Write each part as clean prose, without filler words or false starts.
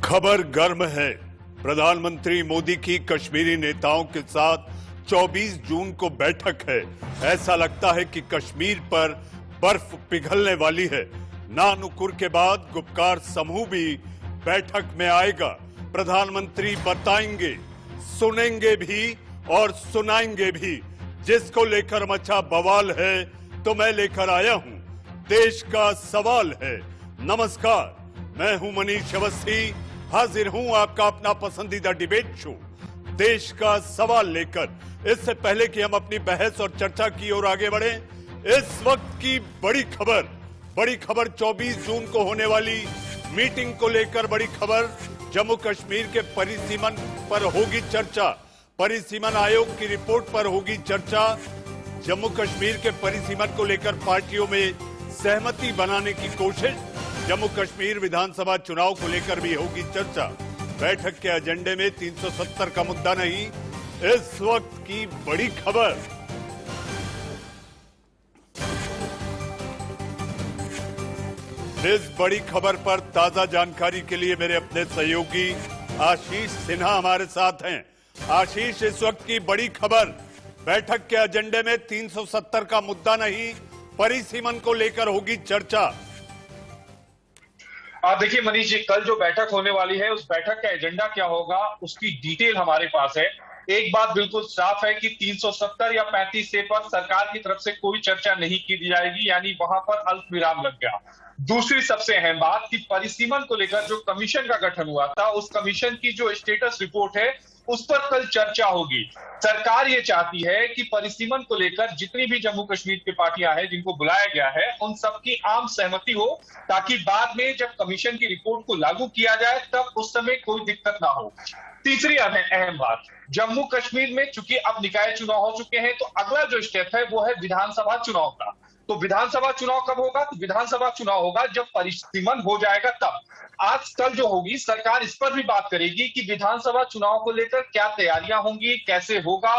खबर गर्म है। प्रधानमंत्री मोदी की कश्मीरी नेताओं के साथ 24 जून को बैठक है। ऐसा लगता है कि कश्मीर पर बर्फ पिघलने वाली है। नानुकुर के बाद गुपकार समूह भी बैठक में आएगा। प्रधानमंत्री बताएंगे, सुनेंगे भी और सुनाएंगे भी। जिसको लेकर मचा बवाल है तो मैं लेकर आया हूं, देश का सवाल है। नमस्कार, मैं हूं मनीष अवस्थी, हाजिर हूं आपका अपना पसंदीदा डिबेट शो देश का सवाल लेकर। इससे पहले कि हम अपनी बहस और चर्चा की ओर आगे बढ़े, इस वक्त की बड़ी खबर 24 जून को होने वाली मीटिंग को लेकर बड़ी खबर। जम्मू कश्मीर के परिसीमन पर होगी चर्चा, परिसीमन आयोग की रिपोर्ट पर होगी चर्चा। जम्मू कश्मीर के परिसीमन को लेकर पार्टियों में सहमति बनाने की कोशिश। जम्मू कश्मीर विधानसभा चुनाव को लेकर भी होगी चर्चा। बैठक के एजेंडे में 370 का मुद्दा नहीं, इस वक्त की बड़ी खबर। इस बड़ी खबर पर ताजा जानकारी के लिए मेरे अपने सहयोगी आशीष सिन्हा हमारे साथ हैं। आशीष, इस वक्त की बड़ी खबर, बैठक के एजेंडे में 370 का मुद्दा नहीं, परिसीमन को लेकर होगी चर्चा। देखिए मनीष जी, कल जो बैठक होने वाली है उस बैठक का एजेंडा क्या होगा उसकी डिटेल हमारे पास है। एक बात बिल्कुल साफ है कि 370 या 35 से पर सरकार की तरफ से कोई चर्चा नहीं की जाएगी, यानी वहां पर अल्प विराम लग गया। दूसरी सबसे अहम बात कि परिसीमन को लेकर जो कमीशन का गठन हुआ था, उस कमीशन की जो स्टेटस रिपोर्ट है उस पर कल चर्चा होगी। सरकार ये चाहती है कि परिसीमन को लेकर जितनी भी जम्मू कश्मीर की पार्टियां हैं जिनको बुलाया गया है, उन सबकी आम सहमति हो, ताकि बाद में जब कमीशन की रिपोर्ट को लागू किया जाए तब उस समय कोई दिक्कत ना हो। तीसरी अहम बात, जम्मू कश्मीर में चूंकि अब निकाय चुनाव हो चुके हैं, तो अगला जो स्टेप है वो है विधानसभा चुनाव का। तो विधानसभा चुनाव कब होगा? तो विधानसभा चुनाव होगा जब परिसीमन हो जाएगा तब। आज कल जो होगी सरकार इस पर भी बात करेगी कि विधानसभा चुनाव को लेकर क्या तैयारियां होंगी, कैसे होगा।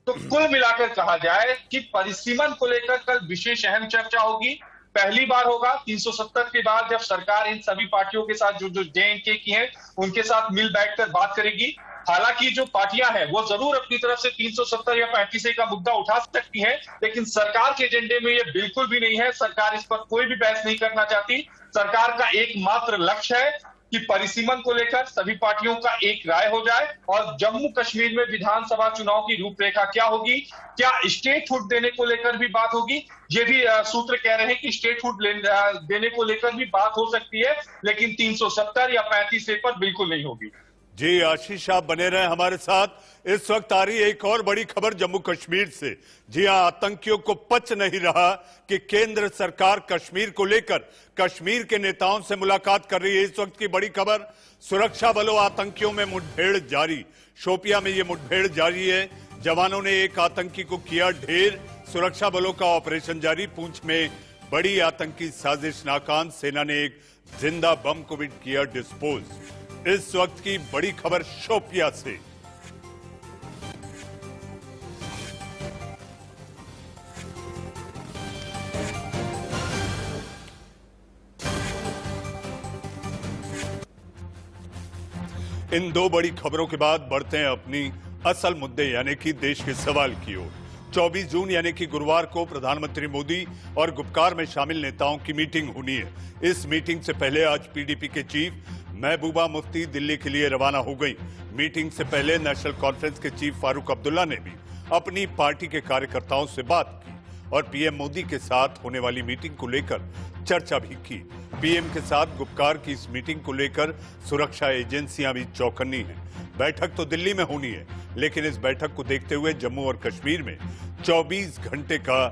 तो कुल मिलाकर कहा जाए कि परिसीमन को लेकर कल विशेष अहम चर्चा होगी। पहली बार होगा 370 के बाद जब सरकार इन सभी पार्टियों के साथ जो JNK की हैं उनके साथ मिल बैठकर बात करेगी। हालांकि जो पार्टियां हैं वो जरूर अपनी तरफ से 370 या 35 का मुद्दा उठा सकती हैं, लेकिन सरकार के एजेंडे में ये बिल्कुल भी नहीं है। सरकार इस पर कोई भी बहस नहीं करना चाहती। सरकार का एकमात्र लक्ष्य है कि परिसीमन को लेकर सभी पार्टियों का एक राय हो जाए और जम्मू कश्मीर में विधानसभा चुनाव की रूपरेखा क्या होगी, क्या स्टेटहुड देने को लेकर भी बात होगी। ये भी सूत्र कह रहे हैं कि स्टेटहुड देने को लेकर भी बात हो सकती है, लेकिन 370 या 35 पर बिल्कुल नहीं होगी। जी आशीष, आप बने रहे हमारे साथ। इस वक्त आ रही है एक और बड़ी खबर जम्मू कश्मीर से। जी हां, आतंकियों को पच नहीं रहा कि केंद्र सरकार कश्मीर को लेकर कश्मीर के नेताओं से मुलाकात कर रही है। इस वक्त की बड़ी खबर, सुरक्षा बलों आतंकियों में मुठभेड़ जारी। शोपियां में ये मुठभेड़ जारी है। जवानों ने एक आतंकी को किया ढेर। सुरक्षा बलों का ऑपरेशन जारी। पुंछ में बड़ी आतंकी साजिश नाकाम, सेना ने एक जिंदा बम को भी किया डिस्पोज। इस वक्त की बड़ी खबर शोपिया से। इन दो बड़ी खबरों के बाद बढ़ते हैं अपनी असल मुद्दे यानी कि देश के सवाल की ओर। 24 जून यानी कि गुरुवार को प्रधानमंत्री मोदी और गुपकार में शामिल नेताओं की मीटिंग होनी है। इस मीटिंग से पहले आज PDP के चीफ महबूबा मुफ्ती दिल्ली के लिए रवाना हो गई। मीटिंग से पहले नेशनल कॉन्फ्रेंस के चीफ फारूक अब्दुल्ला ने भी अपनी पार्टी के कार्यकर्ताओं से बात की और PM मोदी के साथ होने वाली मीटिंग को लेकर चर्चा भी की। PM के साथ गुपकार की इस मीटिंग को लेकर सुरक्षा एजेंसियां भी चौकन्नी हैं। बैठक तो दिल्ली में होनी है, लेकिन इस बैठक को देखते हुए जम्मू और कश्मीर में 24 घंटे का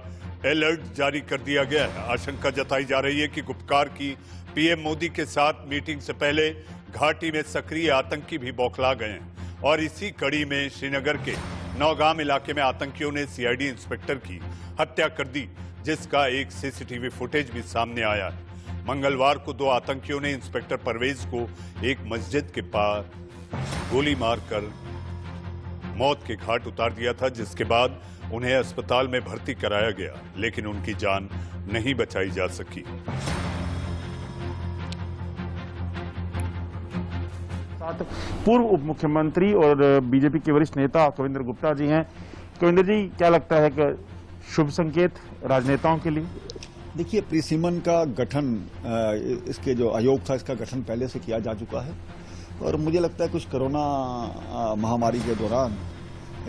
अलर्ट जारी कर दिया गया है। आशंका जताई जा रही है कि गुपकार की PM मोदी के साथ मीटिंग से पहले घाटी में सक्रिय आतंकी भी बौखला गए हैं और इसी कड़ी में श्रीनगर के नौगाम इलाके में आतंकियों ने CID इंस्पेक्टर की हत्या कर दी, जिसका एक CCTV फुटेज भी सामने आया है। मंगलवार को दो आतंकियों ने इंस्पेक्टर परवेज को एक मस्जिद के पास गोली मारकर मौत के घाट उतार दिया था, जिसके बाद उन्हें अस्पताल में भर्ती कराया गया, लेकिन उनकी जान नहीं बचाई जा सकी। साथ पूर्व उप मुख्यमंत्री और बीजेपी के वरिष्ठ नेता कविंद्र गुप्ता जी हैं। कविंद्र जी, क्या लगता है कि शुभ संकेत राजनेताओं के लिए? देखिए, प्रीसीमन का गठन, इसके जो आयोग था इसका गठन पहले से किया जा चुका है और मुझे लगता है कुछ कोरोना महामारी के दौरान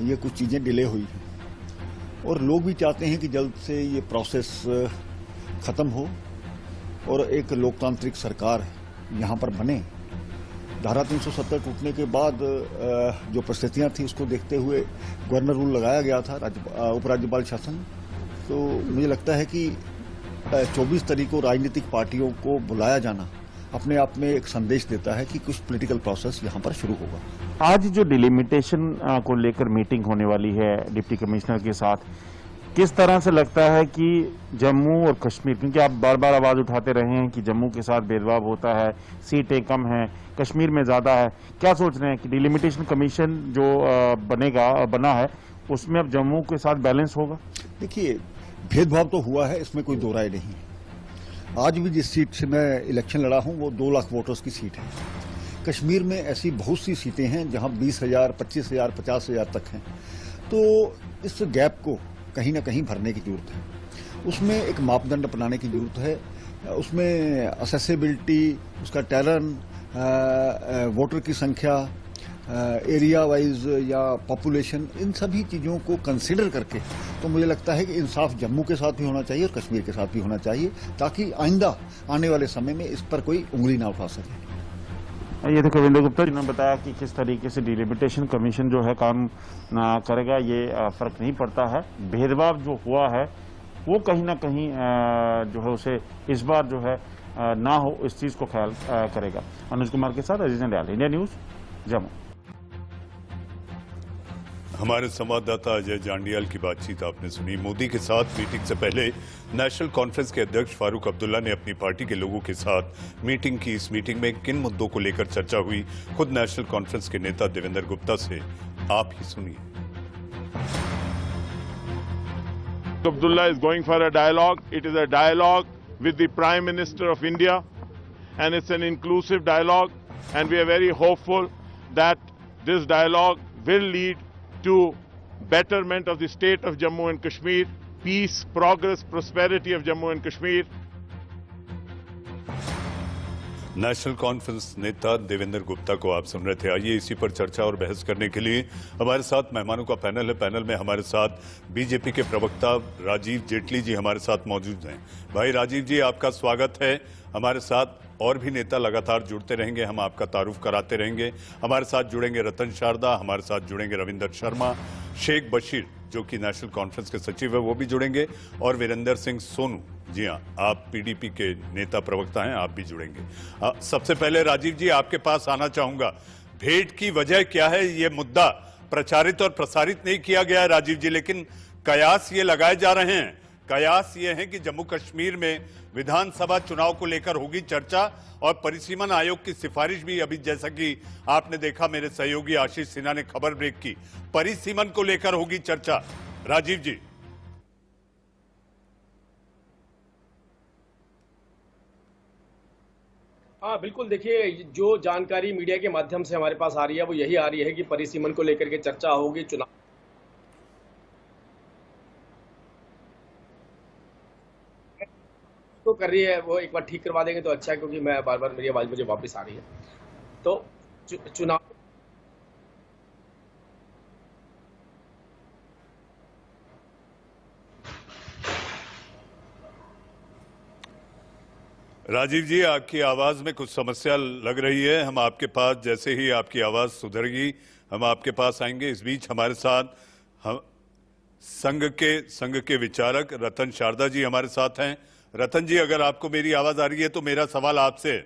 ये कुछ चीजें डिले हुई हैं और लोग भी चाहते हैं कि जल्द से ये प्रोसेस खत्म हो और एक लोकतांत्रिक सरकार यहाँ पर बने। धारा 370 टूटने के बाद जो परिस्थितियां थी उसको देखते हुए गवर्नर रूल लगाया गया था, उपराज्यपाल शासन। तो मुझे लगता है कि 24 तारीख को राजनीतिक पार्टियों को बुलाया जाना अपने आप में एक संदेश देता है कि कुछ पॉलिटिकल प्रोसेस यहाँ पर शुरू होगा। आज जो डिलिमिटेशन को लेकर मीटिंग होने वाली है डिप्टी कमिश्नर के साथ, किस तरह से लगता है कि जम्मू और कश्मीर, क्योंकि आप बार बार आवाज उठाते रहे हैं कि जम्मू के साथ भेदभाव होता है, सीटें कम हैं, कश्मीर में ज्यादा है, क्या सोच रहे हैं कि डिलिमिटेशन कमीशन जो बना है उसमें अब जम्मू के साथ बैलेंस होगा? देखिए, भेदभाव तो हुआ है, इसमें कोई दो राय नहीं। आज भी जिस सीट से मैं इलेक्शन लड़ा हूं वो 2 लाख वोटर्स की सीट है। कश्मीर में ऐसी बहुत सी सीटें हैं जहां 20,000, 25,000, 50,000 तक हैं। तो इस गैप को कहीं ना कहीं भरने की जरूरत है। उसमें एक मापदंड अपनाने की जरूरत है। उसमें असेसिबिलिटी, उसका टैलेंट, वोटर की संख्या, एरिया वाइज या पॉपुलेशन, इन सभी चीज़ों को कंसिडर करके तो मुझे लगता है कि इंसाफ जम्मू के साथ भी होना चाहिए और कश्मीर के साथ भी होना चाहिए, ताकि आइंदा आने वाले समय में इस पर कोई उंगली ना उठा सके। ये तो कविंद्र गुप्ता जी ने बताया कि किस तरीके से डिलिमिटेशन कमीशन जो है काम करेगा, ये फर्क नहीं पड़ता है। भेदभाव जो हुआ है वो कहीं ना कहीं जो है उसे इस बार जो है ना हो, इस चीज को ख्याल करेगा। अनुज कुमार के साथ अजीज नडियाल, इंडिया न्यूज, जम्मू। हमारे संवाददाता अजय जांडियाल की बातचीत आपने सुनी। मोदी के साथ मीटिंग से पहले नेशनल कॉन्फ्रेंस के अध्यक्ष फारूक अब्दुल्ला ने अपनी पार्टी के लोगों के साथ मीटिंग की। इस मीटिंग में किन मुद्दों को लेकर चर्चा हुई, खुद नेशनल कॉन्फ्रेंस के नेता देवेंद्र गुप्ता से आप ही सुनिए। Abdullah is going for a dialogue. It is a dialogue with the Prime Minister of India, and it's an inclusive dialogue, and we are very hopeful that this dialogue will lead to betterment of the state of Jammu and Kashmir, peace, progress, prosperity of Jammu and Kashmir. National conference नेता देवेंद्र गुप्ता को आप सुन रहे थे। आइए इसी पर चर्चा और बहस करने के लिए हमारे साथ मेहमानों का पैनल है। पैनल में हमारे साथ बीजेपी के प्रवक्ता राजीव जेटली जी हमारे साथ मौजूद हैं। भाई राजीव जी, आपका स्वागत है हमारे साथ। और भी नेता लगातार जुड़ते रहेंगे, हम आपका तारुफ कराते रहेंगे। हमारे साथ जुड़ेंगे रतन शारदा, हमारे साथ जुड़ेंगे रविंदर शर्मा, शेख बशीर जो कि नेशनल कॉन्फ्रेंस के सचिव है वो भी जुड़ेंगे, और वीरेंद्र सिंह सोनू, जी हाँ, आप पीडीपी के नेता प्रवक्ता हैं, आप भी जुड़ेंगे। सबसे पहले राजीव जी आपके पास आना चाहूंगा। भेंट की वजह क्या है? ये मुद्दा प्रचारित और प्रसारित नहीं किया गया है राजीव जी, लेकिन कयास ये लगाए जा रहे हैं। कयास ये है कि जम्मू कश्मीर में विधानसभा चुनाव को लेकर होगी चर्चा, और परिसीमन आयोग की सिफारिश भी, अभी जैसा कि आपने देखा मेरे सहयोगी आशीष सिन्हा ने खबर ब्रेक की, परिसीमन को लेकर होगी चर्चा। राजीव जी। हाँ बिल्कुल, देखिए जो जानकारी मीडिया के माध्यम से हमारे पास आ रही है वो यही आ रही है कि परिसीमन को लेकर के चर्चा होगी। चुनाव तो कर रही है, वो एक बार ठीक करवा देंगे तो अच्छा है, क्योंकि मैं बार बार मेरी आवाज मुझे वापस आ रही है। तो चुनाव राजीव जी, आपकी आवाज में कुछ समस्या लग रही है। हम आपके पास, जैसे ही आपकी आवाज सुधरेगी हम आपके पास आएंगे। इस बीच हमारे साथ हम संघ के विचारक रतन शारदा जी हमारे साथ हैं। रतन जी, अगर आपको मेरी आवाज आ रही है तो मेरा सवाल आपसे,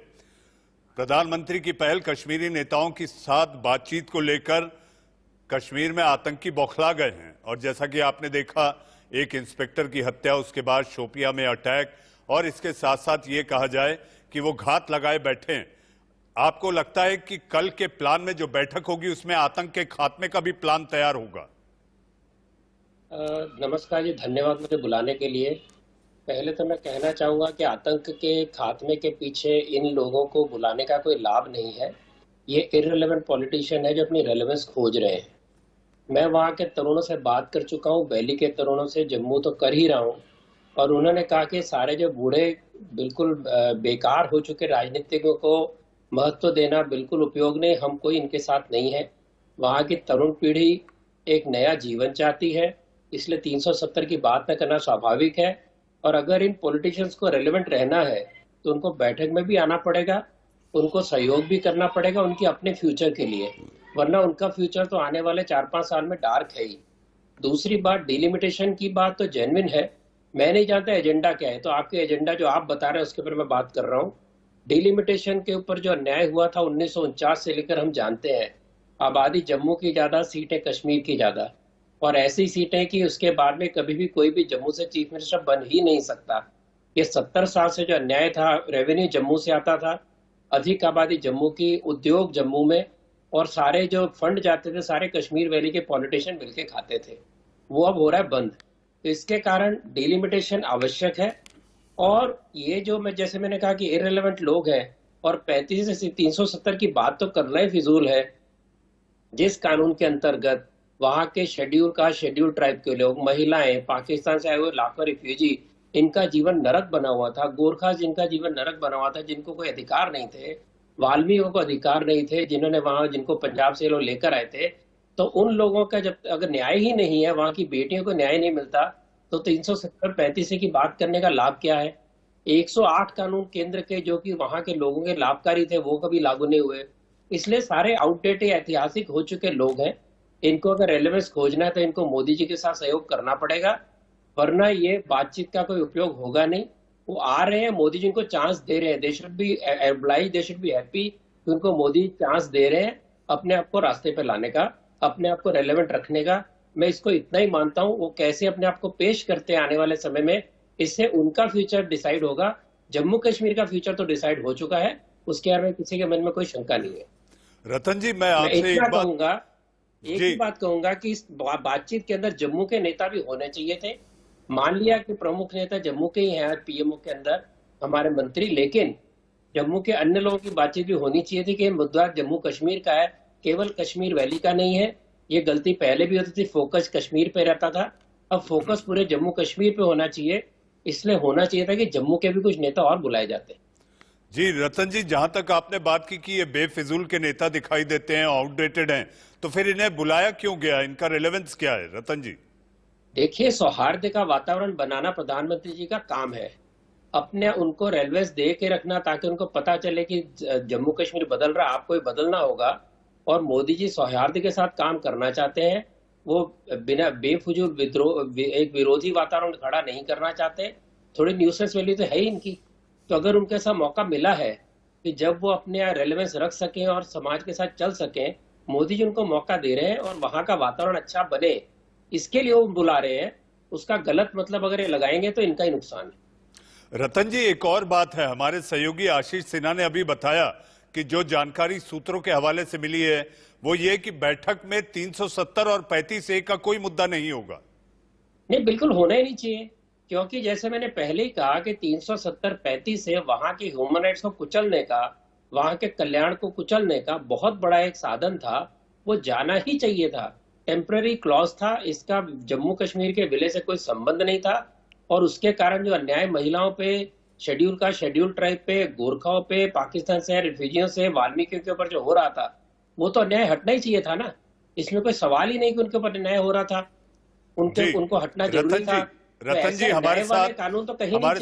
प्रधानमंत्री की पहल कश्मीरी नेताओं के साथ बातचीत को लेकर, कश्मीर में आतंकी बौखला गए हैं, और जैसा कि आपने देखा एक इंस्पेक्टर की हत्या, उसके बाद शोपिया में अटैक, और इसके साथ साथ ये कहा जाए कि वो घात लगाए बैठे हैं। आपको लगता है कि कल के प्लान में जो बैठक होगी उसमें आतंक के खात्मे का भी प्लान तैयार होगा? नमस्कार जी, धन्यवाद मुझे बुलाने के लिए। पहले तो मैं कहना चाहूंगा कि आतंक के खात्मे के पीछे इन लोगों को बुलाने का कोई लाभ नहीं है। ये इररिलेवेंट पॉलिटिशियन है जो अपनी रेलेवेंस खोज रहे हैं। मैं वहाँ के तरुणों से बात कर चुका हूँ, वैली के तरुणों से, जम्मू तो कर ही रहा हूँ, और उन्होंने कहा कि सारे जो बूढ़े बिल्कुल बेकार हो चुके राजनीतिज्ञों को महत्व देना बिल्कुल उपयोग नहीं, हम कोई इनके साथ नहीं है। वहाँ की तरुण पीढ़ी एक नया जीवन चाहती है, इसलिए 370 की बात न करना स्वाभाविक है। और अगर इन पॉलिटिशियंस को रेलेवेंट रहना है तो उनको बैठक में भी आना पड़ेगा, उनको सहयोग भी करना पड़ेगा उनके अपने फ्यूचर के लिए, वरना उनका फ्यूचर तो आने वाले 4-5 साल में डार्क है ही। दूसरी बात, डिलिमिटेशन की बात तो जेन्युइन है, मैं नहीं जानता एजेंडा क्या है, तो आपके एजेंडा जो आप बता रहे हैं उसके ऊपर मैं बात कर रहा हूँ। डिलिमिटेशन के ऊपर जो अन्याय हुआ था 1949 से लेकर हम जानते हैं, आबादी जम्मू की ज्यादा, सीटें कश्मीर की ज्यादा, और ऐसी सीटें कि उसके बाद में कभी भी कोई भी जम्मू से चीफ मिनिस्टर बन ही नहीं सकता। ये 70 साल से जो अन्याय था, रेवेन्यू जम्मू से आता था, अधिक आबादी जम्मू की, उद्योग जम्मू में, और सारे जो फंड जाते थे सारे कश्मीर वैली के पॉलिटिशियन मिलके खाते थे, वो अब हो रहा है बंद। तो इसके कारण डिलिमिटेशन आवश्यक है। और ये जो जैसे मैंने कहा कि इररिलेवेंट लोग हैं, और 35 से 370 की बात तो करना ही फिजूल है। जिस कानून के अंतर्गत वहां के शेड्यूल ट्राइब के लोग, महिलाएं, पाकिस्तान से आए हुए लाखों रिफ्यूजी, इनका जीवन नरक बना हुआ था, गोरखा जिनका जीवन नरक बना हुआ था, जिनको कोई अधिकार नहीं थे, वाल्मीकियों को अधिकार नहीं थे, जिनको पंजाब से लोग लेकर आए थे, तो उन लोगों का जब अगर न्याय ही नहीं है, वहां की बेटियों को न्याय नहीं मिलता, तो 370-35 की बात करने का लाभ क्या है। 108 कानून केंद्र के जो कि वहां के लोगों के लाभकारी थे वो कभी लागू नहीं हुए। इसलिए सारे आउटडेटेड ऐतिहासिक हो चुके लोग हैं, इनको अगर रेलेवेंस खोजना है तो इनको मोदी जी के साथ सहयोग करना पड़ेगा, वरना ये बातचीत का कोई उपयोग होगा नहीं। वो आ रहे हैं, मोदी जी उनको चांस दे रहे हैं, they should be obliged, they should be happy कि उनको मोदी चांस दे रहे हैं अपने आप को रास्ते पे लाने का, अपने आप को रेलेवेंट रखने का। मैं इसको इतना ही मानता हूँ, वो कैसे अपने आप को पेश करते हैं आने वाले समय में, इससे उनका फ्यूचर डिसाइड होगा। जम्मू कश्मीर का फ्यूचर तो डिसाइड हो चुका है, उसके बारे में किसी के मन में कोई शंका नहीं है। रतन जी, मैं आपसे एक ही बात कहूंगा कि इस बातचीत के अंदर जम्मू के नेता भी होने चाहिए थे। मान लिया कि प्रमुख नेता जम्मू के ही हैं पीएमओ के अंदर, हमारे मंत्री, लेकिन जम्मू के अन्य लोगों की बातचीत भी होनी चाहिए थी कि मुद्दा जम्मू कश्मीर का है, केवल कश्मीर वैली का नहीं है। ये गलती पहले भी होती थी, फोकस कश्मीर पे रहता था, अब फोकस पूरे जम्मू कश्मीर पे होना चाहिए। इसलिए होना चाहिए था कि जम्मू के भी कुछ नेता और बुलाए जाते। जी रतन जी, जहां तक आपने बात की कि ये बेफिजूल के नेता दिखाई देते हैं, आउटडेटेड हैं, तो फिर इन्हें बुलाया क्यों गया, इनका रिलेवेंस क्या है? रतन जी देखिए, सौहार्द का वातावरण बनाना प्रधानमंत्री जी का काम है। अपने उनको रेलवेज दे के रखना ताकि उनको पता चले कि जम्मू कश्मीर बदल रहा, आपको भी बदलना होगा। और मोदी जी सौहार्द के साथ काम करना चाहते हैं, वो बिना बेफुजूल एक विरोधी वातावरण खड़ा नहीं करना चाहते। थोड़ी न्यूसेंस वैल्यू तो है ही इनकी, तो अगर उनके साथ मौका मिला है कि जब वो अपने रेलेवेंस रख सकें और समाज के साथ चल सकें, मोदी जी उनको मौका दे रहे हैं और वहां का वातावरण अच्छा बने, इसके लिए वो बुला रहे हैं। उसका गलत मतलब अगर ये लगाएंगे तो इनका ही नुकसान है। रतन जी, एक और बात है, हमारे सहयोगी आशीष सिन्हा ने अभी बताया कि जो जानकारी सूत्रों के हवाले से मिली है वो ये कि बैठक में 370 और 35A का कोई मुद्दा नहीं होगा। नहीं, बिल्कुल होना ही नहीं चाहिए, क्योंकि जैसे मैंने पहले ही कहा कि 370-35A वहां के ह्यूमन राइट्स को कुचलने का, वहां के कल्याण को कुचलने का बहुत बड़ा एक साधन था, वो जाना ही चाहिए था। टेम्पररी क्लॉज था, इसका जम्मू कश्मीर के विलय से कोई संबंध नहीं था। और उसके कारण जो अन्याय महिलाओं पे, शेड्यूल ट्राइब पे, गोरखाओं पे, पाकिस्तान से रिफ्यूजियों से, वाल्मीकियों के ऊपर जो हो रहा था, वो तो अन्याय हटना ही चाहिए था ना। इसमें कोई सवाल ही नहीं कि उनके ऊपर अन्याय हो रहा था, उनको हटना जरूरी था। रतन जी, हमारे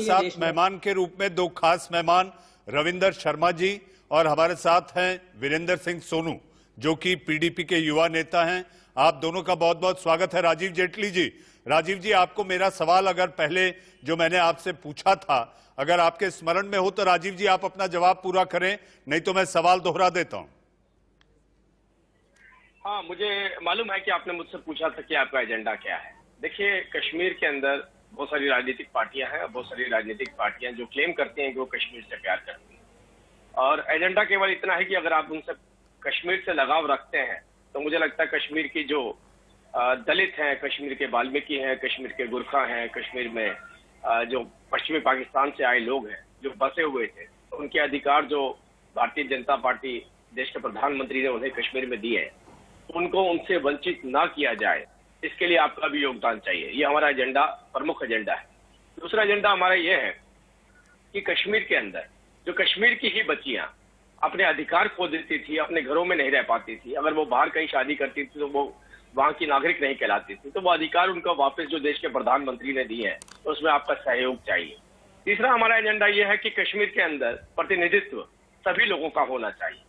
साथ मेहमान के रूप में दो खास मेहमान रविंदर शर्मा जी और हमारे साथ हैं वीरेंद्र सिंह सोनू, जो कि पीडीपी के युवा नेता हैं। आप दोनों का बहुत बहुत स्वागत है। राजीव जेटली जी, राजीव जी, आपको मेरा सवाल अगर पहले जो मैंने आपसे पूछा था अगर आपके स्मरण में हो तो राजीव जी आप अपना जवाब पूरा करें, नहीं तो मैं सवाल दोहरा देता हूं। हाँ, मुझे मालूम है कि आपने मुझसे पूछा था कि आपका एजेंडा क्या है। देखिए, कश्मीर के अंदर बहुत सारी राजनीतिक पार्टियां हैं, बहुत सारी राजनीतिक पार्टियां जो क्लेम करती हैं कि वो कश्मीर से प्यार करती हैं, और एजेंडा केवल इतना है कि अगर आप उनसे कश्मीर से लगाव रखते हैं तो मुझे लगता है कश्मीर की जो दलित हैं, कश्मीर के वाल्मीकि हैं, कश्मीर के गुरखा हैं, कश्मीर में जो पश्चिमी पाकिस्तान से आए लोग हैं जो बसे हुए थे, तो उनके अधिकार जो भारतीय जनता पार्टी देश के प्रधानमंत्री ने उन्हें कश्मीर में दिए हैं, उनको उनसे वंचित ना किया जाए, इसके लिए आपका भी योगदान चाहिए। ये हमारा एजेंडा, प्रमुख एजेंडा है। दूसरा एजेंडा हमारा ये है कि कश्मीर के अंदर जो कश्मीर की ही बच्चियां अपने अधिकार खो देती थी, अपने घरों में नहीं रह पाती थी, अगर वो बाहर कहीं शादी करती थी तो वो वहां की नागरिक नहीं कहलाती थी, तो वो अधिकार उनका वापस जो देश के प्रधानमंत्री ने दिए हैं, उसमें आपका सहयोग चाहिए। तीसरा हमारा एजेंडा यह है कि कश्मीर के अंदर प्रतिनिधित्व सभी लोगों का होना चाहिए।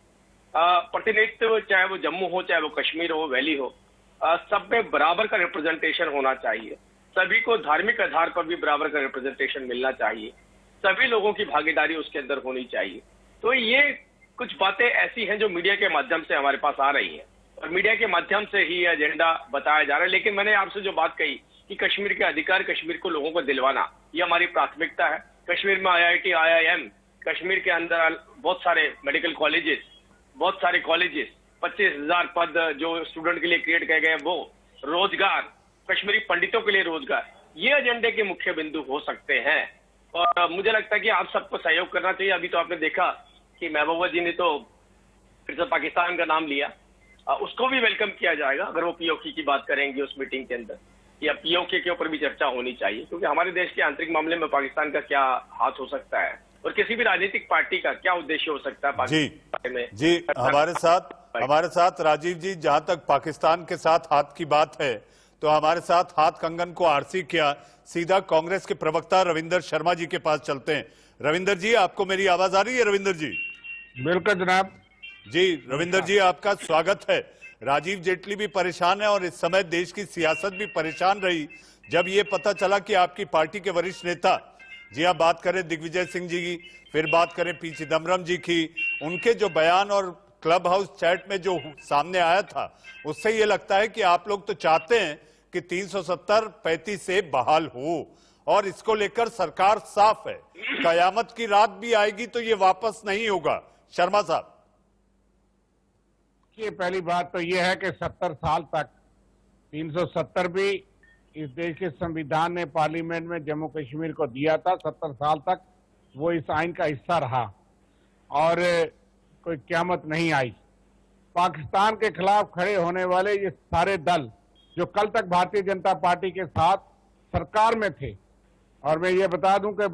प्रतिनिधित्व चाहे वो जम्मू हो, चाहे वो कश्मीर हो, वैली हो, सब में बराबर का रिप्रेजेंटेशन होना चाहिए। सभी को धार्मिक आधार पर भी बराबर का रिप्रेजेंटेशन मिलना चाहिए। सभी लोगों की भागीदारी उसके अंदर होनी चाहिए। तो ये कुछ बातें ऐसी हैं जो मीडिया के माध्यम से हमारे पास आ रही हैं और मीडिया के माध्यम से ही एजेंडा बताया जा रहा है। लेकिन मैंने आपसे जो बात कही कि कश्मीर के अधिकार, कश्मीर को लोगों को दिलवाना, ये हमारी प्राथमिकता है। कश्मीर में IIT, IIM, कश्मीर के अंदर बहुत सारे मेडिकल कॉलेजेस, बहुत सारे कॉलेजेस, 25,000 पद जो स्टूडेंट के लिए क्रिएट किए गए, वो रोजगार, कश्मीरी पंडितों के लिए रोजगार, ये एजेंडे के मुख्य बिंदु हो सकते हैं। और मुझे लगता है कि आप सबको सहयोग करना चाहिए। अभी तो आपने देखा कि महबूबा जी ने तो फिर से पाकिस्तान का नाम लिया, उसको भी वेलकम किया जाएगा अगर वो POK की बात करेंगे उस मीटिंग के अंदर, या POK के ऊपर भी चर्चा होनी चाहिए, क्योंकि हमारे देश के आंतरिक मामले में पाकिस्तान का क्या हाथ हो सकता है और किसी भी राजनीतिक पार्टी का क्या उद्देश्य हो सकता है पाकिस्तान में। जी हमारे साथ राजीव जी, जहां तक पाकिस्तान के साथ हाथ की बात है, तो हमारे साथ हाथ कंगन को आरसी किया, सीधा कांग्रेस के प्रवक्ता रविंदर शर्मा जी के पास चलते हैं। रविंदर जी, आपको मेरी आवाज आ रही है? रविंदर जी। बिल्कुल जनाब। जी रविंदर जी, आपका स्वागत है। राजीव जेटली भी परेशान है और इस समय देश की सियासत भी परेशान रही जब ये पता चला कि आपकी पार्टी के वरिष्ठ नेता, जी आप बात करें दिग्विजय सिंह जी की, फिर बात करें P चिदम्बरम जी की, उनके जो बयान और क्लब हाउस चैट में जो सामने आया था, उससे ये लगता है कि आप लोग तो चाहते हैं कि 370-35 से बहाल हो और इसको लेकर सरकार साफ है। कयामत की रात भी आएगी तो ये वापस नहीं होगा। शर्मा साहब। ये पहली बात तो ये है कि 70 साल तक 370 भी इस देश के संविधान ने पार्लियामेंट में जम्मू कश्मीर को दिया था। 70 साल तक वो इस आइन का हिस्सा रहा और कोई क़यामत नहीं आई। पाकिस्तान के खिलाफ खड़े होने वाले ये सारे दल जो कल तक भारतीय जनता पार्टी के साथ सरकार में थे, और मैं ये बता दूं कि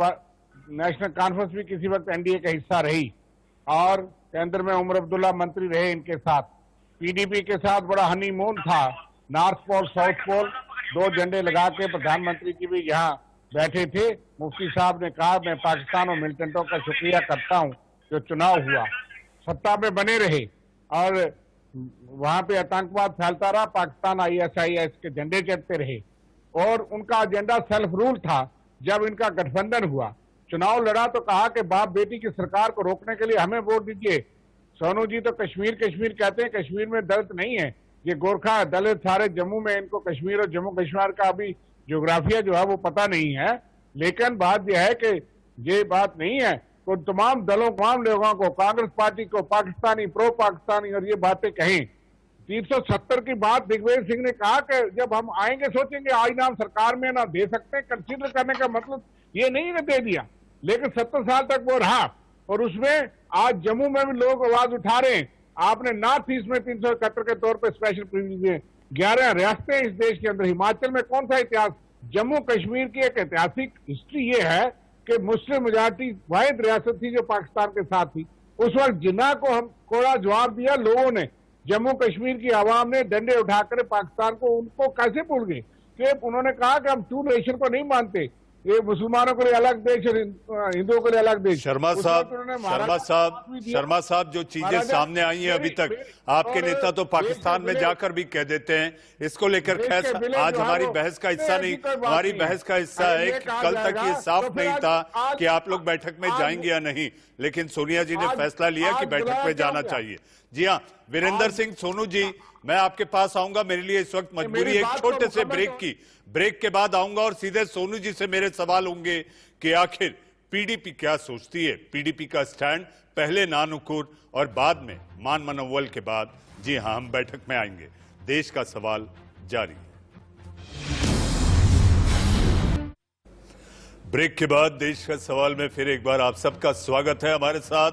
नेशनल कॉन्फ्रेंस भी किसी वक्त NDA का हिस्सा रही और केंद्र में उमर अब्दुल्ला मंत्री रहे इनके साथ। PDP के साथ बड़ा हनीमून था, नॉर्थ पोल साउथ पोल, 2 झंडे लगा के प्रधानमंत्री जी भी यहाँ बैठे थे। मुफ्ती साहब ने कहा मैं पाकिस्तान और मिलिटेंटों का शुक्रिया करता हूँ जो चुनाव हुआ, सत्ता में बने रहे और वहां पे आतंकवाद फैलता रहा, पाकिस्तान ISIS के झंडे चढ़ते रहे और उनका एजेंडा सेल्फ रूल था। जब इनका गठबंधन हुआ, चुनाव लड़ा तो कहा कि बाप बेटी की सरकार को रोकने के लिए हमें वोट दीजिए। सोनू जी तो कश्मीर कश्मीर कहते हैं, कश्मीर में दलित नहीं है, ये गोरखा दलित सारे जम्मू में, इनको कश्मीर और जम्मू कश्मीर का अभी ज्योग्राफिया जो है वो पता नहीं है। लेकिन बात यह है कि ये बात नहीं है तो तमाम दलों, तमाम लोगों को, कांग्रेस पार्टी को पाकिस्तानी, प्रो पाकिस्तानी और ये बातें कहें। 370 की बात दिग्विजय सिंह ने कहा कि जब हम आएंगे सोचेंगे, आज नाम सरकार में ना दे सकते, कंसीडर करने का मतलब ये नहीं ने दे दिया, लेकिन 70 साल तक वो रहा और उसमें आज जम्मू में भी लोग आवाज उठा रहे हैं। आपने नॉर्थ ईस्ट में 371 के तौर पर स्पेशल प्रिविलेज 11 रियासतें इस देश के अंदर, हिमाचल में कौन सा इतिहास? जम्मू कश्मीर की एक ऐतिहासिक हिस्ट्री ये है कि मुस्लिम मेजॉरिटी वाहिद रियासत थी जो पाकिस्तान के साथ थी। उस वक्त जिन्ना को हम कोड़ा जवाब दिया लोगों ने, जम्मू कश्मीर की आवाम ने डंडे उठाकर पाकिस्तान को, उनको कैसे भूल गए कि उन्होंने कहा कि हम 2 नेशन को नहीं मानते, ये मुसलमानों के लिए अलग देश और हिंदुओं के लिए अलग देश। शर्मा साहब जो चीजें सामने आई हैं अभी तक, आपके नेता तो पाकिस्तान में जाकर भी कह देते हैं इसको लेकर। खैर आज हमारी बहस का हिस्सा नहीं, हमारी बहस का हिस्सा है कि कल तक ये साफ नहीं था कि आप लोग बैठक में जाएंगे या नहीं, लेकिन सोनिया जी ने फैसला लिया कि बैठक में जाना चाहिए। जी हाँ वीरेंद्र सिंह सोनू जी, मैं आपके पास आऊंगा, मेरे लिए इस वक्त मजबूरी एक छोटे से ब्रेक की, ब्रेक के बाद आऊंगा और सीधे सोनू जी से मेरे सवाल होंगे कि आखिर PDP क्या सोचती है, PDP का स्टैंड पहले नानुकुर और बाद में मान मनोवल के बाद। जी हां, हम बैठक में आएंगे। देश का सवाल जारी है। ब्रेक के बाद देश का सवाल में फिर एक बार आप सबका स्वागत है। हमारे साथ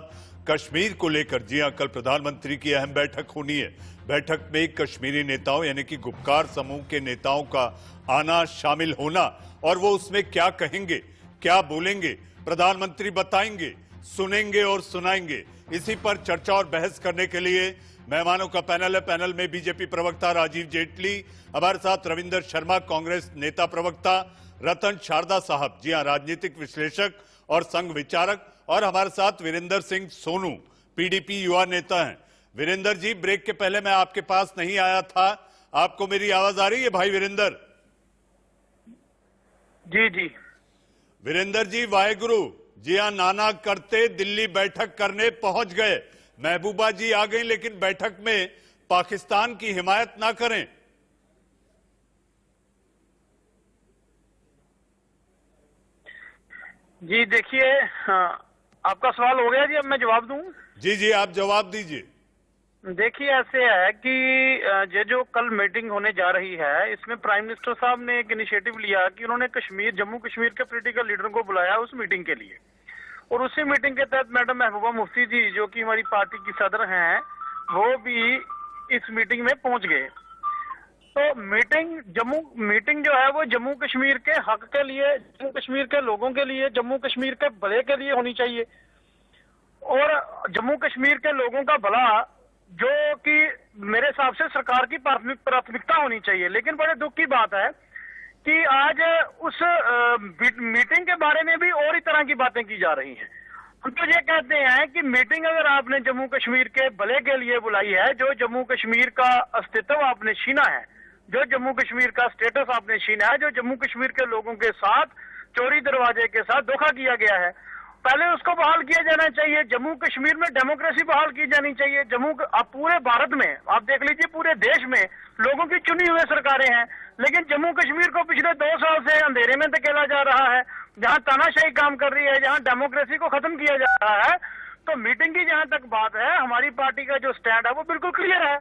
कश्मीर को लेकर जी हां, कल प्रधानमंत्री की अहम बैठक होनी है। बैठक में कश्मीरी नेताओं यानी कि गुपकार समूह के नेताओं का आना, शामिल होना और वो उसमें क्या कहेंगे, क्या बोलेंगे, प्रधानमंत्री बताएंगे, सुनेंगे और सुनाएंगे। इसी पर चर्चा और बहस करने के लिए मेहमानों का पैनल है। पैनल में बीजेपी प्रवक्ता राजीव जेटली, हमारे साथ रविंदर शर्मा कांग्रेस नेता प्रवक्ता, रतन शारदा साहब जी हां राजनीतिक विश्लेषक और संघ विचारक, और हमारे साथ वीरेंद्र सिंह सोनू पीडीपी युवा नेता हैं। वीरेंद्र जी, ब्रेक के पहले मैं आपके पास नहीं आया था, आपको मेरी आवाज आ रही है भाई वीरेंद्र? जी जी वीरेंद्र जी वाहेगुरु। जी हां, नाना करते दिल्ली बैठक करने पहुंच गए। महबूबा जी आ गई, लेकिन बैठक में पाकिस्तान की हिमायत ना करें। जी देखिए, आपका सवाल हो गया जी, अब मैं जवाब दूं। जी जी, आप जवाब दीजिए। देखिए, ऐसे है कि ये जो कल मीटिंग होने जा रही है, इसमें प्राइम मिनिस्टर साहब ने एक इनिशिएटिव लिया कि उन्होंने जम्मू कश्मीर के पॉलिटिकल लीडर को बुलाया उस मीटिंग के लिए, और उसी मीटिंग के तहत मैडम महबूबा मुफ्ती जी, जो कि हमारी पार्टी की सदर हैं, वो भी इस मीटिंग में पहुंच गए। तो मीटिंग जो है वो जम्मू कश्मीर के हक के लिए, जम्मू कश्मीर के लोगों के लिए, जम्मू कश्मीर के भले के लिए होनी चाहिए। और जम्मू कश्मीर के लोगों का भला जो कि मेरे हिसाब से सरकार की प्राथमिकता होनी चाहिए। लेकिन बड़े दुख की बात है कि आज उस मीटिंग के बारे में भी और ही तरह की बातें की जा रही हैं। हम तो ये कहते हैं कि मीटिंग अगर आपने जम्मू कश्मीर के भले के लिए बुलाई है, जो जम्मू कश्मीर का अस्तित्व आपने छीना है, जो जम्मू कश्मीर का स्टेटस आपने छीना है, जो जम्मू कश्मीर के लोगों के साथ चोरी दरवाजे के साथ धोखा किया गया है, पहले उसको बहाल किया जाना चाहिए। जम्मू कश्मीर में डेमोक्रेसी बहाल की जानी चाहिए। आप पूरे भारत में आप देख लीजिए, पूरे देश में लोगों की चुनी हुई सरकारें हैं, लेकिन जम्मू कश्मीर को पिछले 2 साल से अंधेरे में धकेला जा रहा है, जहां तानाशाही काम कर रही है, जहां डेमोक्रेसी को खत्म किया जा रहा है। तो मीटिंग की जहां तक बात है, हमारी पार्टी का जो स्टैंड है वो बिल्कुल क्लियर है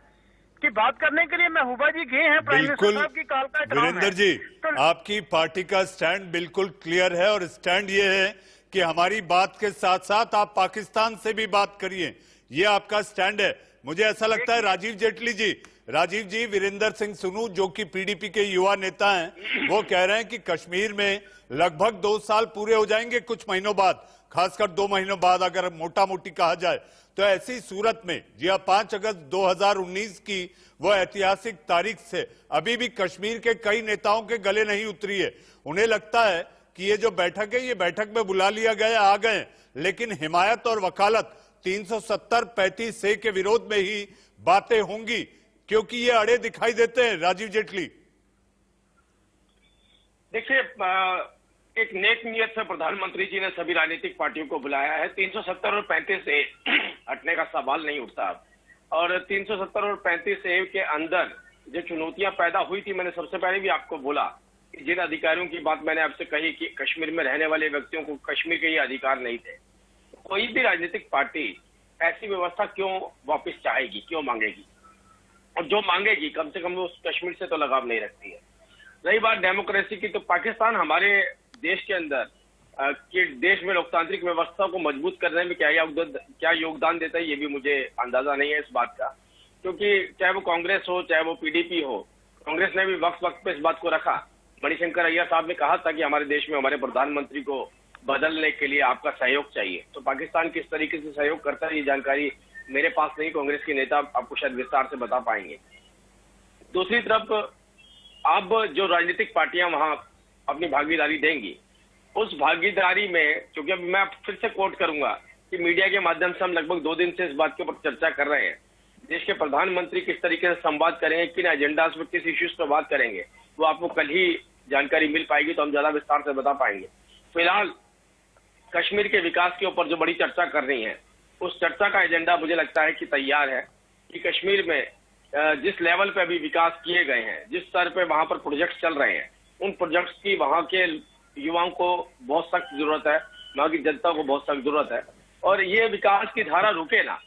कि बात करने के लिए महबूबा जी गए हैं, प्राइम मिनिस्टर साहब की कॉल का वीरेंद्र जी, आपकी पार्टी का स्टैंड बिल्कुल क्लियर है, और स्टैंड ये है कि हमारी बात के साथ साथ आप पाकिस्तान से भी बात करिए, ये आपका स्टैंड है। मुझे ऐसा लगता है राजीव जी, वीरेंद्र सिंह सोनू जो कि पीडीपी के युवा नेता हैं, वो कह रहे हैं कि कश्मीर में लगभग 2 साल पूरे हो जाएंगे कुछ महीनों बाद, खासकर 2 महीनों बाद अगर मोटा मोटी कहा जाए। तो ऐसी सूरत में जी हाँ, 5 अगस्त 2019 की वो ऐतिहासिक तारीख से अभी भी कश्मीर के कई नेताओं के गले नहीं उतरी है। उन्हें लगता है कि ये जो बैठक है, ये बैठक में बुला लिया गया, आ गए, लेकिन हिमायत और वकालत 370-35 से के विरोध में ही बातें होंगी, क्योंकि ये अड़े दिखाई देते हैं। राजीव जेटली, देखिए, एक नेक नियत से प्रधानमंत्री जी ने सभी राजनीतिक पार्टियों को बुलाया है। 370 और 35 से हटने का सवाल नहीं उठता, और 370 और 35 से के अंदर जो चुनौतियां पैदा हुई थी, मैंने सबसे पहले भी आपको बोला कि जिन अधिकारियों की बात मैंने आपसे कही कि कश्मीर में रहने वाले व्यक्तियों को कश्मीर के ये अधिकार नहीं थे। कोई भी राजनीतिक पार्टी ऐसी व्यवस्था क्यों वापस चाहेगी, क्यों मांगेगी? और जो मांगेगी कम से कम वो उस कश्मीर से तो लगाव नहीं रखती है। रही बात डेमोक्रेसी की, तो पाकिस्तान हमारे देश के अंदर कि देश में लोकतांत्रिक व्यवस्था को मजबूत करने में क्या योगदान देता है, ये भी मुझे अंदाजा नहीं है इस बात का, क्योंकि चाहे वो कांग्रेस हो, चाहे वो पीडीपी हो, कांग्रेस ने भी वक्त पे इस बात को रखा। मणिशंकर अय्यर साहब ने कहा था कि हमारे देश में हमारे प्रधानमंत्री को बदलने के लिए आपका सहयोग चाहिए। तो पाकिस्तान किस तरीके से सहयोग करता है, ये जानकारी मेरे पास नहीं, कांग्रेस के नेता आपको शायद विस्तार से बता पाएंगे। दूसरी तरफ अब जो राजनीतिक पार्टियां वहां अपनी भागीदारी देंगी, उस भागीदारी में, क्योंकि अब मैं फिर से कोट करूंगा कि मीडिया के माध्यम से हम लगभग 2 दिन से इस बात के ऊपर चर्चा कर रहे हैं, देश के प्रधानमंत्री किस तरीके से संवाद करेंगे, किन एजेंडाज पर, किस इश्यूज पर बात करेंगे, वो आपको कल ही जानकारी मिल पाएगी, तो हम ज्यादा विस्तार से बता पाएंगे। फिलहाल कश्मीर के विकास के ऊपर जो बड़ी चर्चा कर रही है, उस चर्चा का एजेंडा मुझे लगता है कि तैयार है कि कश्मीर में जिस लेवल पे अभी विकास किए गए हैं, जिस स्तर पे वहां पर प्रोजेक्ट्स चल रहे हैं, उन प्रोजेक्ट्स की वहां के युवाओं को बहुत सख्त जरूरत है, वहां की जनता को बहुत सख्त जरूरत है। और ये विकास की धारा रुके ना,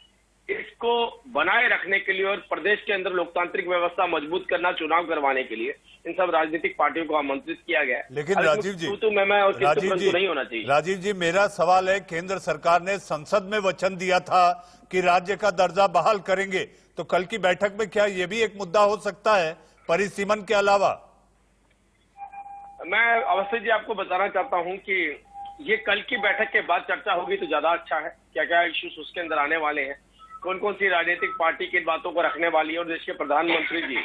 इसको बनाए रखने के लिए और प्रदेश के अंदर लोकतांत्रिक व्यवस्था मजबूत करना, चुनाव करवाने के लिए इन सब राजनीतिक पार्टियों को आमंत्रित किया गया है। लेकिन अब राजीव जी, तू मैं और राजीव किंतु जी, नहीं होना चाहिए। राजीव जी, मेरा सवाल है, केंद्र सरकार ने संसद में वचन दिया था कि राज्य का दर्जा बहाल करेंगे, तो कल की बैठक में क्या ये भी एक मुद्दा हो सकता है परिसीमन के अलावा? मैं अवश्य जी आपको बताना चाहता हूं कि ये कल की बैठक के बाद चर्चा होगी तो ज्यादा अच्छा है। क्या क्या इश्यूज उसके अंदर आने वाले हैं, कौन कौन सी राजनीतिक पार्टी किन बातों को रखने वाली है, और देश के प्रधानमंत्री जी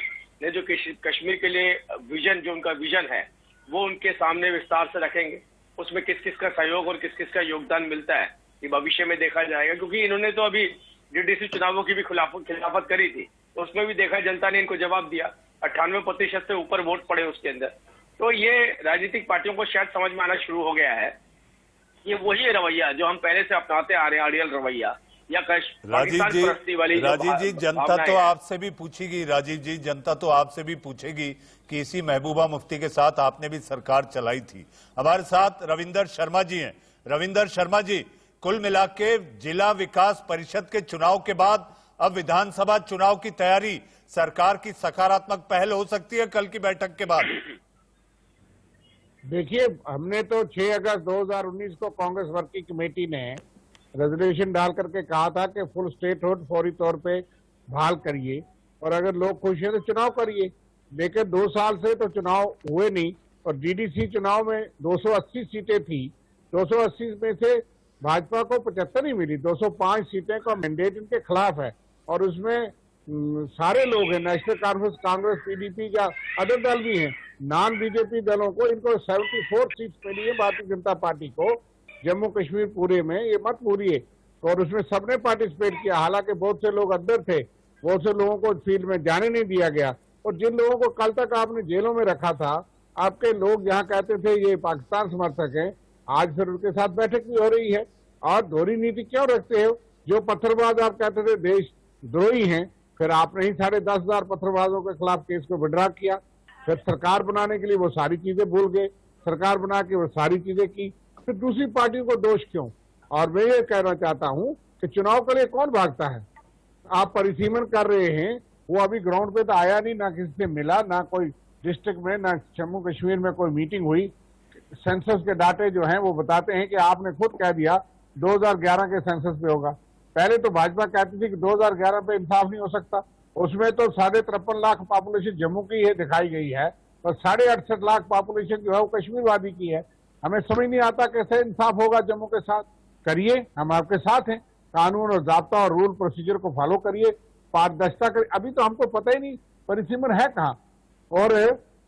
ने जो कश्मीर के लिए विजन, जो उनका विजन है वो उनके सामने विस्तार से रखेंगे। उसमें किस किस का सहयोग और किस किस का योगदान मिलता है ये भविष्य में देखा जाएगा, क्योंकि इन्होंने तो अभी डीडीसी चुनावों की भी खिलाफत करी थी, उसमें भी देखा जनता ने इनको जवाब दिया, 98% से ऊपर वोट पड़े उसके अंदर। तो ये राजनीतिक पार्टियों को शायद समझ में आना शुरू हो गया है, ये वही रवैया जो हम पहले से अपनाते आ रहे हैं, अड़ियल रवैया या राजीव जी, जनता तो आपसे भी पूछेगी, राजीव जी, जनता तो आपसे भी पूछेगी कि इसी महबूबा मुफ्ती के साथ आपने भी सरकार चलाई थी। हमारे साथ रविंदर शर्मा जी हैं। रविंदर शर्मा जी, कुल मिला के जिला विकास परिषद के चुनाव के बाद अब विधानसभा चुनाव की तैयारी, सरकार की सकारात्मक पहल हो सकती है कल की बैठक के बाद? देखिए, हमने तो 6 अगस्त 2019 को कांग्रेस वर्किंग कमेटी ने रेजोल्यूशन डाल करके कहा था कि फुल स्टेटहुड फौरी तौर पे बहाल करिए, और अगर लोग खुश हैं तो चुनाव करिए। लेकिन 2 साल से तो चुनाव हुए नहीं, और डीडीसी चुनाव में 280 सीटें थी, 280 में से भाजपा को 75 ही मिली, 205 सीटें का मैंडेट इनके खिलाफ है, और उसमें सारे लोग हैं, नेशनल कॉन्फ्रेंस, कांग्रेस, पीडीपी या अदर दल भी हैं, नॉन बीजेपी दलों को, इनको 74 सीट्स मिली है भारतीय जनता पार्टी को जम्मू कश्मीर पूरे में, ये मत भूलिए। और उसमें सबने पार्टिसिपेट किया, हालांकि बहुत से लोग अंदर थे, बहुत से लोगों को फील्ड में जाने नहीं दिया गया, और जिन लोगों को कल तक आपने जेलों में रखा था, आपके लोग यहाँ कहते थे ये पाकिस्तान समर्थक हैं, आज फिर उनके साथ बैठक भी हो रही है। और दोहरी नीति क्यों रखते हो? जो पत्थरबाज आप कहते थे देशद्रोही हैं, फिर आपने ही 10,500 पत्थरबाजों के खिलाफ केस को विड्रॉ किया, फिर सरकार बनाने के लिए वो सारी चीजें भूल गए, सरकार बना के वो सारी चीजें की, फिर दूसरी पार्टियों को दोष क्यों? और मैं ये कहना चाहता हूं कि चुनाव के लिए कौन भागता है? आप परिसीमन कर रहे हैं, वो अभी ग्राउंड पे तो आया नहीं, ना किसी से मिला, ना कोई डिस्ट्रिक्ट में, ना जम्मू कश्मीर में कोई मीटिंग हुई। सेंसस के डाटे जो हैं वो बताते हैं कि आपने खुद कह दिया 2011 के सेंसस पे होगा। पहले तो भाजपा कहती थी कि 2011 पे इंसाफ नहीं हो सकता, उसमें तो 53.5 लाख पॉपुलेशन जम्मू की है दिखाई गई है, और 68.5 लाख पॉपुलेशन जो है वो कश्मीरवादी की है। हमें समझ नहीं आता कैसे इंसाफ होगा जम्मू के साथ। करिए, हम आपके साथ हैं, कानून और ज़ाब्ता और रूल प्रोसीजर को फॉलो करिए, पारदर्शिता करिए। अभी तो हमको पता ही नहीं परिसीमन है कहाँ, और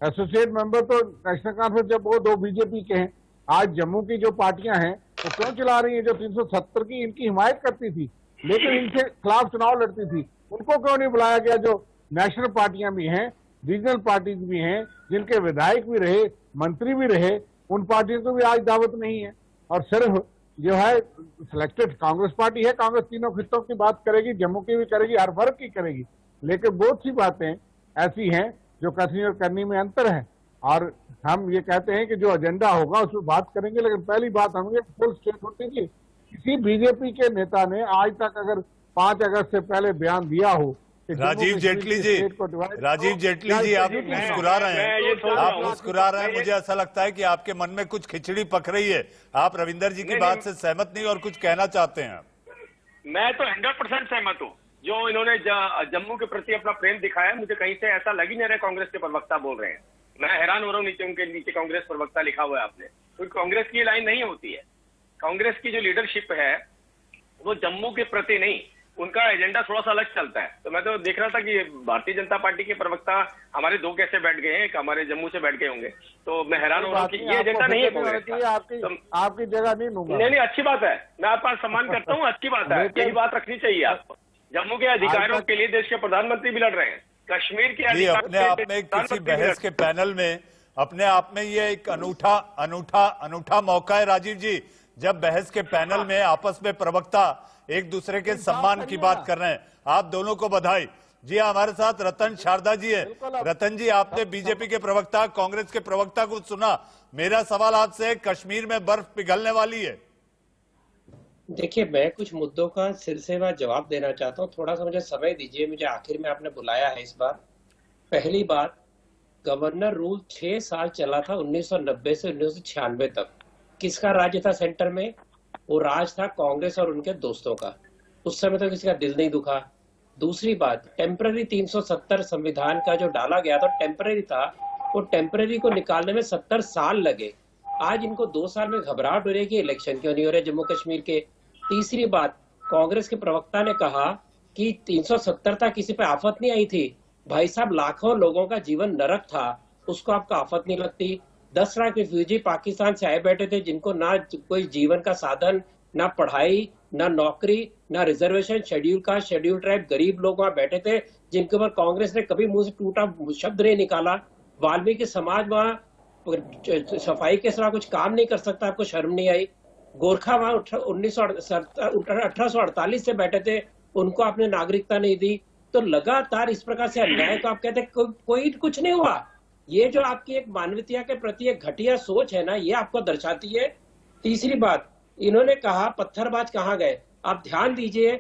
एसोसिएट मेंबर तो नेशनल कॉन्फ्रेंस जब वो 2 बीजेपी के हैं, आज जम्मू की जो पार्टियां हैं वो क्यों चला रही हैं? जो 370 की इनकी हिमायत करती थी लेकिन इनके खिलाफ चुनाव लड़ती थी, उनको क्यों नहीं बुलाया गया? जो नेशनल पार्टियां भी हैं, रीजनल पार्टीज भी हैं, जिनके विधायक भी रहे, मंत्री भी रहे, उन पार्टियों को भी आज दावत नहीं है। और सिर्फ जो है सिलेक्टेड कांग्रेस पार्टी है, कांग्रेस तीनों खित्तों की बात करेगी, जम्मू की भी करेगी, हर वर्ग की करेगी, लेकिन बहुत सी बातें ऐसी हैं जो कथनी और करनी में अंतर है। और हम ये कहते हैं कि जो एजेंडा होगा उसमें बात करेंगे, लेकिन पहली बात हम ये फुल स्टेट होती थी। किसी बीजेपी के नेता ने आज तक अगर 5 अगस्त से पहले बयान दिया हो, राजीव जेटली जी, आप मुस्कुरा रहे हैं, आप मुस्कुरा रहे हैं, मुझे ऐसा लगता है कि आपके मन में कुछ खिचड़ी पक रही है, आप रविंदर जी की बात से सहमत नहीं और कुछ कहना चाहते हैं? मैं तो 100% सहमत हूँ। जो इन्होंने जम्मू के प्रति अपना प्रेम दिखाया, मुझे कहीं से ऐसा लग ही नहीं रहा कांग्रेस के प्रवक्ता बोल रहे हैं। मैं हैरान हो रहा हूँ, नीचे उनके नीचे कांग्रेस प्रवक्ता लिखा हुआ है आपने, क्योंकि कांग्रेस की लाइन नहीं होती है। कांग्रेस की जो लीडरशिप है वो जम्मू के प्रति नहीं, उनका एजेंडा थोड़ा सा अलग चलता है। तो मैं तो देख रहा था कि भारतीय जनता पार्टी के प्रवक्ता हमारे 2 कैसे बैठ गए हैं, एक हमारे जम्मू से बैठ गए होंगे, तो मैं हैरान हो रहा हूँ कि ये एजेंडा नहीं है कांग्रेस का। आपकी जगह नहीं लूंगा। नहीं, अच्छी बात है, मैं आपका सम्मान करता हूँ, अच्छी बात है, यही बात रखनी चाहिए आपको। जम्मू के अधिकारों के लिए देश के प्रधानमंत्री भी लड़ रहे हैं, कश्मीर के अपने आप में किसी बहस के पैनल में अपने आप में ये एक अनूठा मौका है राजीव जी, जब बहस के पैनल में आपस में प्रवक्ता एक दूसरे के सम्मान की बात कर रहे हैं। आप दोनों को बधाई। जी हाँ, हमारे साथ रतन शारदा जी है। रतन जी, आपने बीजेपी के प्रवक्ता, कांग्रेस के प्रवक्ता को सुना। मेरा सवाल आपसे, कश्मीर में बर्फ पिघलने वाली है? देखिए, मैं कुछ मुद्दों का सिलसिलेवार जवाब देना चाहता हूँ, थोड़ा सा मुझे समय दीजिए, मुझे आखिर में आपने बुलाया है इस बार। पहली बात, गवर्नर रूल 6 साल चला था, 1990 से 1996 तक। किसका राज्य था सेंटर में? वो राज था कांग्रेस और उनके दोस्तों का। उस समय तो किसी का दिल नहीं दुखा। दूसरी बात, टेम्पररी 370 संविधान का जो डाला गया था टेम्पररी था, वो टेम्पररी को निकालने में 70 साल लगे। आज इनको 2 साल में घबराहट हो रही है कि इलेक्शन क्यों नहीं हो रहे जम्मू कश्मीर के। तीसरी बात, कांग्रेस के प्रवक्ता ने कहा कि 370 तक किसी पे आफत नहीं आई थी। भाई साहब, लाखों लोगों का जीवन नरक था, उसको आपको आफत नहीं लगती। 10 लाख रिफ्यूजी पाकिस्तान से आए बैठे थे, जिनको ना कोई जीवन का साधन, ना पढ़ाई, ना नौकरी, ना reservation, schedule caste, schedule tribe, गरीब लोग वहां बैठे थे जिनके ऊपर कांग्रेस ने कभी मुंह से टूटा शब्द नहीं निकाला। वाल्मीकि समाज वहां सफाई के सिवा कुछ काम नहीं कर सकता, आपको शर्म नहीं आई? गोरखा वहां 1848 से बैठे थे, उनको आपने नागरिकता नहीं दी। तो लगातार इस प्रकार से अन्याय को आप कहते कोई कुछ नहीं हुआ। ये जो आपकी एक मानवता के प्रति एक घटिया सोच है ना, ये आपको दर्शाती है। तीसरी बात, इन्होंने कहा पत्थरबाज कहाँ गए? आप ध्यान दीजिए,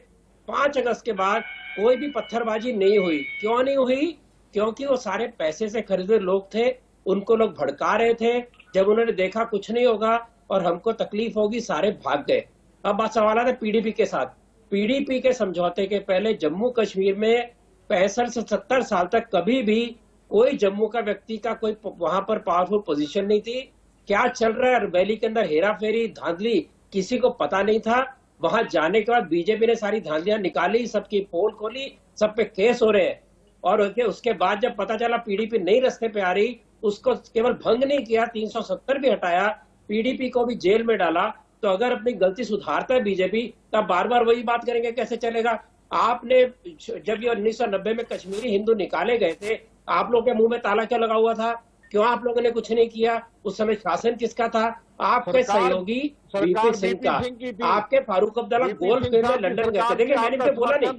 5 अगस्त के बाद कोई भी पत्थरबाजी नहीं हुई। क्यों नहीं हुई? क्योंकि वो सारे पैसे से खरीदे लोग थे, उनको लोग भड़का रहे थे। जब उन्होंने देखा कुछ नहीं होगा और हमको तकलीफ होगी, सारे भाग गए। अब बात सवाल है पीडीपी के साथ। पीडीपी के समझौते के पहले जम्मू कश्मीर में 65 से 70 साल तक कभी भी कोई जम्मू का व्यक्ति का कोई वहां पर पावरफुल पोजीशन नहीं थी। क्या चल रहा है रैली के अंदर, हेरा फेरी, धांधली, किसी को पता नहीं था। वहां जाने के बाद बीजेपी ने सारी धांधलियां निकाली, सबकी पोल खोली, सब पे केस हो रहे हैं। और उसके बाद जब पता चला पीडीपी नई रास्ते पे आ रही, उसको केवल भंग नहीं किया, 370 भी हटाया, पीडीपी को भी जेल में डाला। तो अगर अपनी गलती सुधारता है बीजेपी, तब बार बार वही बात करेंगे, कैसे चलेगा? आपने जब ये 1990 में कश्मीरी हिंदू निकाले गए थे, आप लोगों के मुंह में ताला क्यों लगा हुआ था? क्यों आप लोगों ने कुछ नहीं किया? उस समय शासन किसका था? आपके सहयोगी वीपी सिंह का। आपके फारूक अब्दुल्ला गोल्फ खेलने लंदन गए थे। देखिए, मैंने बीच में बोला नहीं,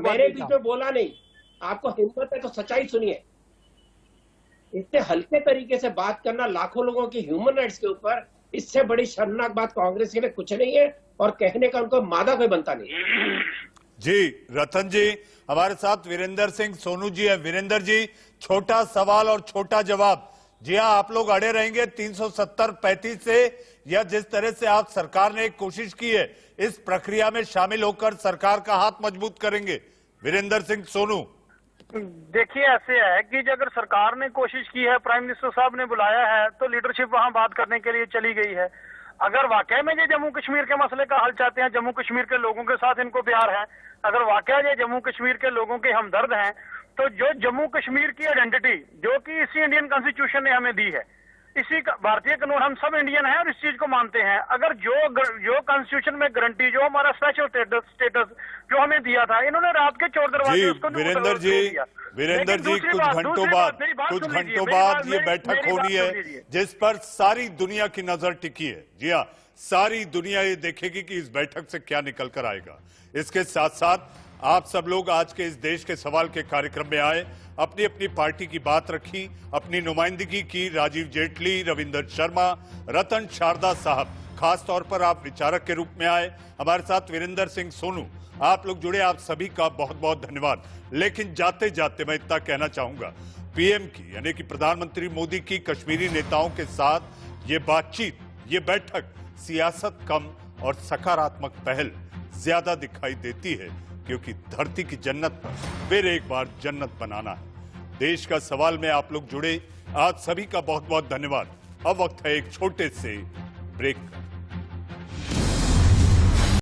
मैंने बीच में बोला नहीं। आपको हिम्मत है तो सच्चाई सुनिए। इतने हल्के तरीके से बात करना लाखों लोगों की ह्यूमन राइट्स के ऊपर, इससे बड़ी शर्मनाक बात कांग्रेस के लिए कुछ नहीं है। और कहने का उनको मादा कोई बनता नहीं। जी रतन जी, हमारे साथ वीरेंद्र सिंह सोनू जी है। वीरेंद्र जी, छोटा सवाल और छोटा जवाब। जी हाँ, आप लोग अड़े रहेंगे 370-35 से, या जिस तरह से आप सरकार ने एक कोशिश की है इस प्रक्रिया में शामिल होकर सरकार का हाथ मजबूत करेंगे? वीरेंद्र सिंह सोनू। देखिए, ऐसे है कि अगर सरकार ने कोशिश की है, प्राइम मिनिस्टर साहब ने बुलाया है, तो लीडरशिप वहां बात करने के लिए चली गई है। अगर वाकई में ये जम्मू कश्मीर के मसले का हल चाहते हैं, जम्मू कश्मीर के लोगों के साथ इनको प्यार है, अगर वाकई ये जम्मू कश्मीर के लोगों के हमदर्द हैं, तो जो जम्मू कश्मीर की आइडेंटिटी जो कि इसी इंडियन कॉन्स्टिट्यूशन ने हमें दी है, इसी भारतीय कानून, हम सब इंडियन हैं और इस चीज को मानते हैं। अगर जो कॉन्स्टिट्यूशन में गारंटी, जो हमारा स्पेशल स्टेटस जो हमें दिया था, इन्होंने रात के चोर दरवाजे उसको वीरेंद्र जी कुछ घंटों बाद ये बैठक होनी है जिस पर सारी दुनिया की नजर टिकी है। जी हाँ, सारी दुनिया ये देखेगी कि इस बैठक से क्या निकल कर आएगा। इसके साथ साथ आप सब लोग आज के इस देश के सवाल के कार्यक्रम में आए, अपनी अपनी पार्टी की बात रखी, अपनी नुमाइंदगी की। राजीव जेटली, रविंदर शर्मा, रतन शारदा साहब, खास तौर पर आप विचारक के रूप में आए। हमारे साथ वीरेंद्र सिंह सोनू, आप लोग जुड़े, आप सभी का बहुत बहुत धन्यवाद। लेकिन जाते जाते मैं इतना कहना चाहूंगा, पीएम की यानी कि प्रधानमंत्री मोदी की कश्मीरी नेताओं के साथ ये बातचीत, ये बैठक सियासत कम और सकारात्मक पहल ज्यादा दिखाई देती है, क्योंकि धरती की जन्नत पर फिर एक बार जन्नत बनाना है। देश का सवाल में आप लोग जुड़े, आज सभी का बहुत बहुत धन्यवाद। अब वक्त है एक छोटे से ब्रेक का।